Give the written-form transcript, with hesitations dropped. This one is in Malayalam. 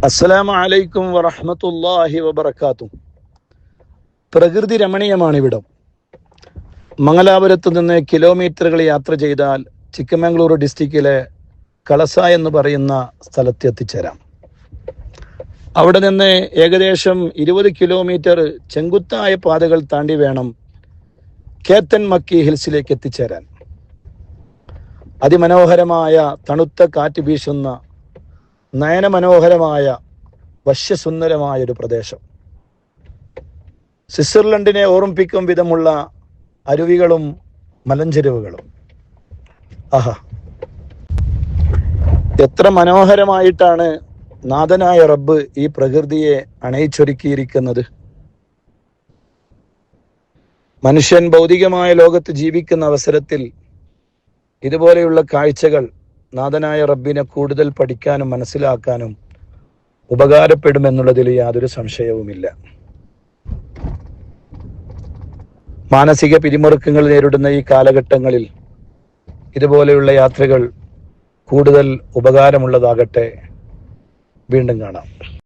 അസ്സലാമു അലൈക്കും വറഹ്മത്തുള്ളാഹി വബറകാതുഹു. പ്രകൃതി രമണീയമാണ് ഇവിടം. മംഗലാപുരത്ത് നിന്ന് കിലോമീറ്ററുകൾ യാത്ര ചെയ്താൽ ചിക്കമംഗളൂരു ഡിസ്ട്രിക്റ്റിലെ കളസ എന്ന് പറയുന്ന സ്ഥലത്ത് എത്തിച്ചേരാം. അവിടെ നിന്ന് ഏകദേശം 20 കിലോമീറ്റർ ചെങ്കുത്തായ പാതകൾ താണ്ടി വേണം കേത്തൻ മക്കി ഹിൽസിലേക്ക് എത്തിച്ചേരാൻ. അതിമനോഹരമായ തണുത്ത കാറ്റ് വീശുന്ന നയനമനോഹരമായ വശ്യസുന്ദരമായൊരു പ്രദേശം. സ്വിറ്റ്സർലൻഡിനെ ഓർമ്മിപ്പിക്കും വിധമുള്ള അരുവികളും മലഞ്ചെരുവുകളും. ആഹാ, എത്ര മനോഹരമായിട്ടാണ് നാഥനായ റബ്ബ് ഈ പ്രകൃതിയെ അണയിച്ചൊരുക്കിയിരിക്കുന്നത്. മനുഷ്യൻ ഭൗതികമായ ലോകത്ത് ജീവിക്കുന്ന അവസരത്തിൽ ഇതുപോലെയുള്ള കാഴ്ചകൾ നാഥനായ റബ്ബിനെ കൂടുതൽ പഠിക്കാനും മനസ്സിലാക്കാനും ഉപകാരപ്പെടുമെന്നുള്ളതിൽ യാതൊരു സംശയവുമില്ല. മാനസിക പിരിമുറുക്കങ്ങൾ നേരിടുന്ന ഈ കാലഘട്ടങ്ങളിൽ ഇതുപോലെയുള്ള യാത്രകൾ കൂടുതൽ ഉപകാരമുള്ളതാകട്ടെ. വീണ്ടും കാണാം.